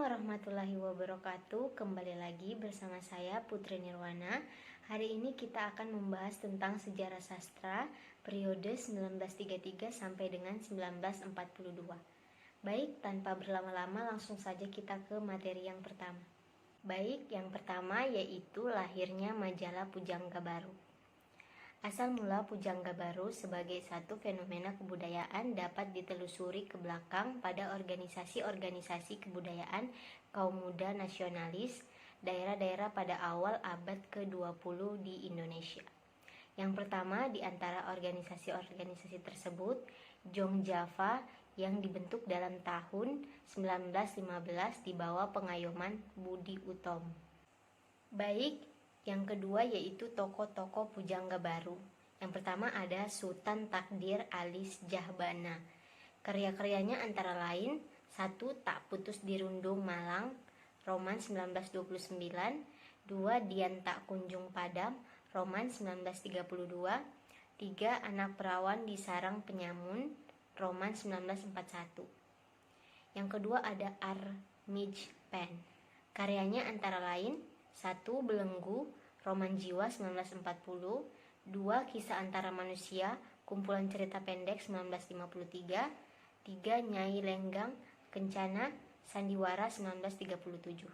warahmatullahi wabarakatuh. Kembali lagi bersama saya Putri Nirwana. Hari ini kita akan membahas tentang sejarah sastra periode 1933 sampai dengan 1942. Baik, tanpa berlama-lama langsung saja kita ke materi yang pertama. Baik, yang pertama yaitu lahirnya majalah Pujangga Baru. Asal mula Pujangga Baru sebagai satu fenomena kebudayaan dapat ditelusuri ke belakang pada organisasi-organisasi kebudayaan kaum muda nasionalis daerah-daerah pada awal abad ke-20 di Indonesia. Yang pertama di antara organisasi-organisasi tersebut, Jong Java yang dibentuk dalam tahun 1915 di bawah pengayoman Budi Utomo. Baik, yang kedua yaitu tokoh-tokoh Pujangga Baru. Yang pertama ada Sultan Takdir Alis Jahbana. Karya-karyanya antara lain 1. Tak Putus Dirundung Malang, Roman 1929. 2. Dian Tak Kunjung Padam, Roman 1932. 3. Anak Perawan di Sarang Penyamun, Roman 1941. Yang kedua ada Armij Pen. Karyanya antara lain 1. Belenggu, Roman Jiwa 1940. 2. Kisah Antara Manusia, kumpulan cerita pendek 1953. 3. Nyai Lenggang Kencana, Sandiwara 1937.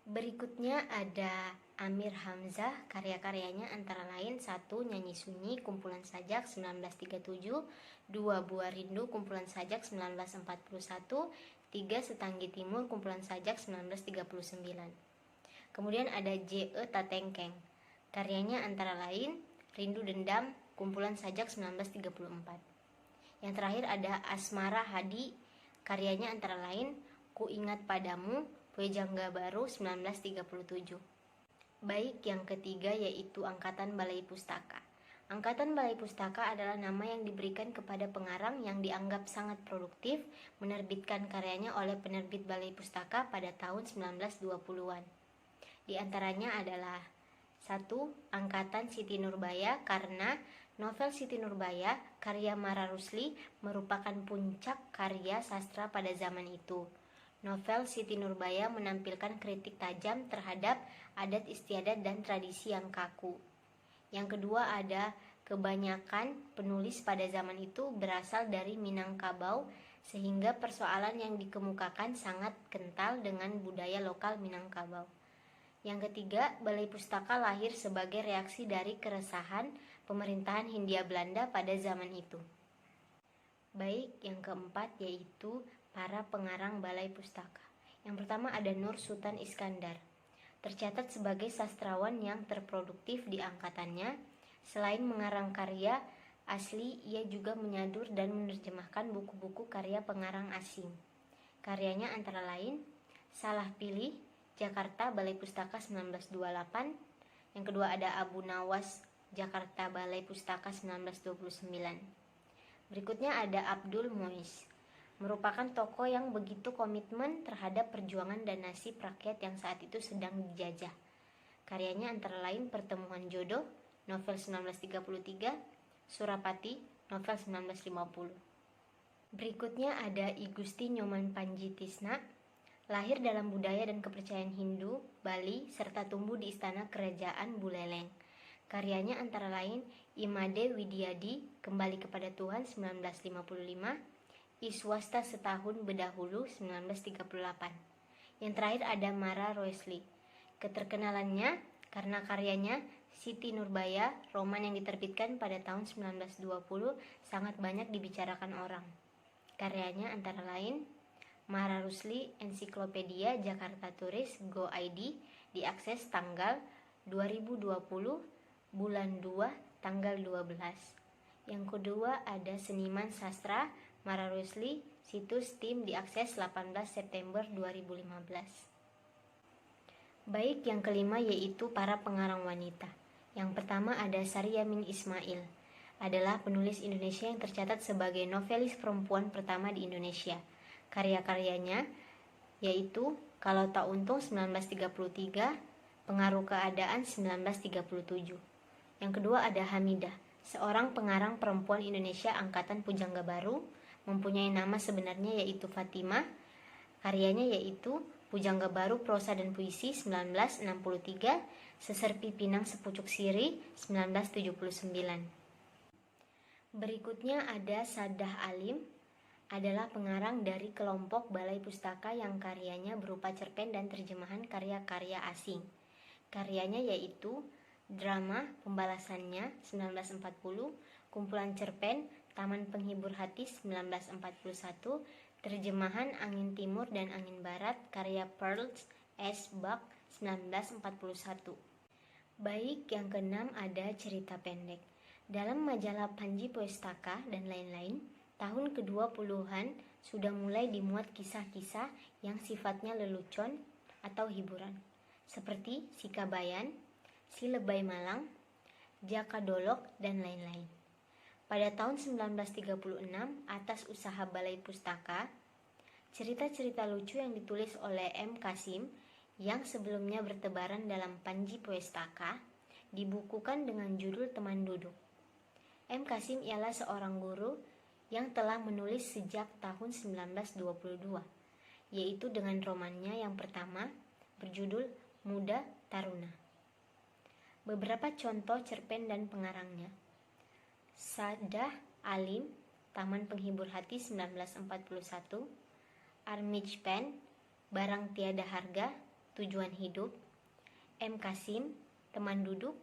Berikutnya ada Amir Hamzah, karya-karyanya antara lain 1. Nyanyi Sunyi, kumpulan sajak 1937. 2. Buah Rindu, kumpulan sajak 1941. 3. Setanggi Timur, kumpulan sajak 1939. Kemudian ada J.E. Tatengkeng. Karyanya antara lain Rindu Dendam, kumpulan sajak 1934. Yang terakhir ada Asmara Hadi. Karyanya antara lain Ku Ingat Padamu, Pujangga Baru 1937. Baik, yang ketiga yaitu Angkatan Balai Pustaka. Angkatan Balai Pustaka adalah nama yang diberikan kepada pengarang yang dianggap sangat produktif menerbitkan karyanya oleh penerbit Balai Pustaka pada tahun 1920-an. Di antaranya adalah 1. Angkatan Siti Nurbaya, karena novel Siti Nurbaya karya Mara Rusli merupakan puncak karya sastra pada zaman itu. Novel Siti Nurbaya menampilkan kritik tajam terhadap adat istiadat dan tradisi yang kaku. Yang kedua ada kebanyakan penulis pada zaman itu berasal dari Minangkabau, sehingga persoalan yang dikemukakan sangat kental dengan budaya lokal Minangkabau. Yang ketiga, Balai Pustaka lahir sebagai reaksi dari keresahan pemerintahan Hindia Belanda pada zaman itu. Baik, yang keempat yaitu para pengarang Balai Pustaka. Yang pertama ada Nur Sultan Iskandar. Tercatat sebagai sastrawan yang terproduktif di angkatannya. Selain mengarang karya asli, ia juga menyadur dan menerjemahkan buku-buku karya pengarang asing. Karyanya antara lain Salah Pilih, Jakarta Balai Pustaka 1928. Yang kedua ada Abu Nawas, Jakarta Balai Pustaka 1929. Berikutnya ada Abdul Muiz, merupakan tokoh yang begitu komitmen terhadap perjuangan dan nasib rakyat yang saat itu sedang dijajah. Karyanya antara lain Pertemuan Jodoh, novel 1933, Surapati, novel 1950. Berikutnya ada I Gusti Nyoman Panjitisna, lahir dalam budaya dan kepercayaan Hindu, Bali, serta tumbuh di istana kerajaan Buleleng. Karyanya antara lain Imade Widyadi, Kembali Kepada Tuhan 1955, I Swasta Setahun Bedahulu 1938. Yang terakhir ada Mara Rusli. Keterkenalannya karena karyanya Siti Nurbaya, roman yang diterbitkan pada tahun 1920, sangat banyak dibicarakan orang. Karyanya antara lain Mara Rusli, Ensiklopedia Jakarta Turis Go ID, diakses tanggal 2020 bulan 2 tanggal 12. Yang kedua ada Seniman Sastra Mara Rusli, situs tim diakses 18 September 2015. Baik, yang kelima yaitu para pengarang wanita. Yang pertama ada Saryamin Ismail, adalah penulis Indonesia yang tercatat sebagai novelis perempuan pertama di Indonesia. Karya-karyanya yaitu Kalau Tak Untung 1933, Pengaruh Keadaan 1937. Yang kedua ada Hamidah, seorang pengarang perempuan Indonesia angkatan Pujangga Baru, mempunyai nama sebenarnya yaitu Fatimah Karyanya yaitu Pujangga Baru Prosa dan Puisi 1963, Seserpi Pinang Sepucuk Siri 1979. Berikutnya ada Sadah Alim, adalah pengarang dari kelompok Balai Pustaka yang karyanya berupa cerpen dan terjemahan karya-karya asing. Karyanya yaitu drama Pembalasannya 1940, kumpulan cerpen Taman Penghibur Hati 1941, terjemahan Angin Timur dan Angin Barat karya Pearls S. Buck 1941. Baik, yang keenam ada cerita pendek. Dalam majalah Panji Pustaka dan lain-lain, tahun ke-20-an sudah mulai dimuat kisah-kisah yang sifatnya lelucon atau hiburan, seperti Si Kabayan, Si Lebay Malang, Jaka Dolok, dan lain-lain. Pada tahun 1936, atas usaha Balai Pustaka, cerita-cerita lucu yang ditulis oleh M. Kasim yang sebelumnya bertebaran dalam Panji Pustaka dibukukan dengan judul Teman Duduk. M. Kasim ialah seorang guru yang telah menulis sejak tahun 1922, yaitu dengan romannya yang pertama berjudul Muda Taruna. Beberapa contoh cerpen dan pengarangnya: Sadah Alim, Taman Penghibur Hati 1941, Armij Pen, Barang Tiada Harga, Tujuan Hidup, M. Kasim, Teman Duduk,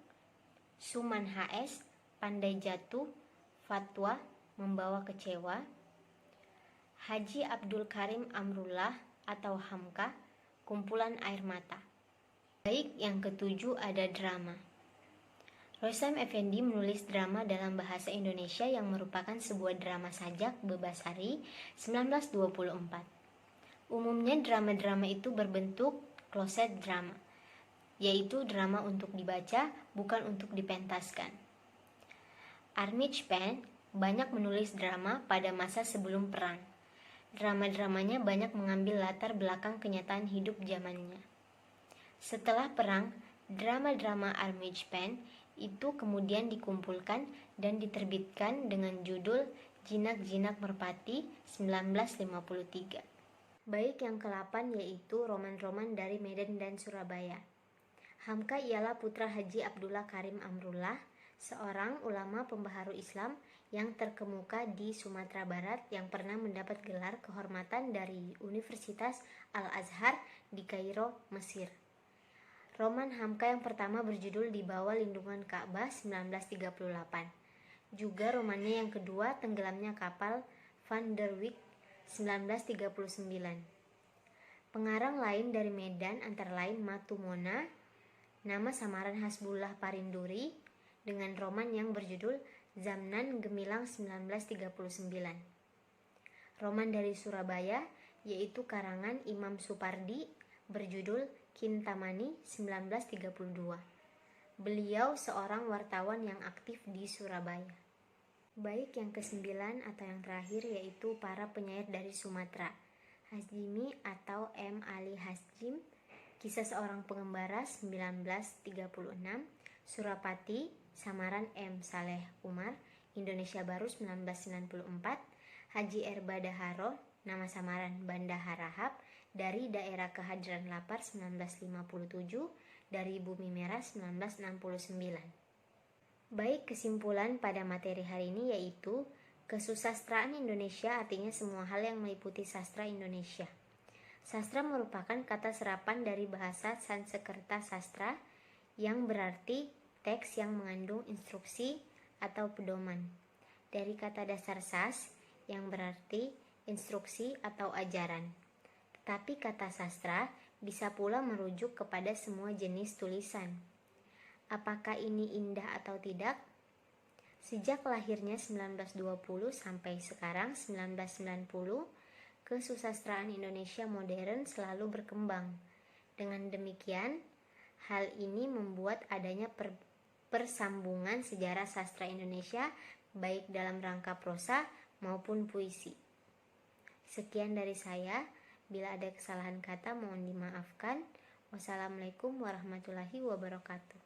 Suman HS, Pandai Jatuh, Fatwa, Membawa Kecewa, Haji Abdul Karim Amrullah atau Hamka, Kumpulan Air Mata. Baik, yang ketujuh ada drama. Roysam Effendi menulis drama dalam bahasa Indonesia yang merupakan sebuah drama sajak Bebasari 1924. Umumnya drama-drama itu berbentuk closet drama, yaitu drama untuk dibaca, bukan untuk dipentaskan. Armij Pen banyak menulis drama pada masa sebelum perang. Drama-dramanya banyak mengambil latar belakang kenyataan hidup zamannya. Setelah perang, drama-drama Armij Pen itu kemudian dikumpulkan dan diterbitkan dengan judul Jinak-Jinak Merpati 1953. Baik, yang ke-8 yaitu roman-roman dari Medan dan Surabaya. Hamka ialah putra Haji Abdullah Karim Amrullah, seorang ulama pembaharu Islam yang terkemuka di Sumatera Barat yang pernah mendapat gelar kehormatan dari Universitas Al-Azhar di Kairo, Mesir. Roman Hamka yang pertama berjudul Di Bawah Lindungan Ka'bah 1938. Juga romannya yang kedua Tenggelamnya Kapal Van der Wijk 1939. Pengarang lain dari Medan antara lain Matu Mona, nama samaran Hasbullah Parinduri, dengan roman yang berjudul Zamnan Gemilang 1939. Roman dari Surabaya yaitu karangan Imam Supardi berjudul Kintamani 1932. Beliau seorang wartawan yang aktif di Surabaya. Baik, yang ke-9 atau yang terakhir yaitu para penyair dari Sumatera. Hasjimi atau M. Ali Hasjim, Kisah Seorang Pengembara 1936, Surapati, samaran M. Saleh Umar, Indonesia Baru 1994, Haji Erba Daharo, nama samaran Banda Harahap, dari Daerah Kehadiran Lapar 1957, dari Bumi Merah 1969. Baik, kesimpulan pada materi hari ini yaitu kesusastraan Indonesia artinya semua hal yang meliputi sastra Indonesia. Sastra merupakan kata serapan dari bahasa Sanskerta sastra yang berarti teks yang mengandung instruksi atau pedoman. Dari kata dasar sas yang berarti instruksi atau ajaran. Tetapi kata sastra bisa pula merujuk kepada semua jenis tulisan. Apakah ini indah atau tidak? Sejak lahirnya 1920 sampai sekarang 1990, kesusastraan Indonesia modern selalu berkembang. Dengan demikian, hal ini membuat adanya persambungan sejarah sastra Indonesia baik dalam rangka prosa maupun puisi. Sekian dari saya. Bila ada kesalahan kata mohon dimaafkan. Wassalamualaikum warahmatullahi wabarakatuh.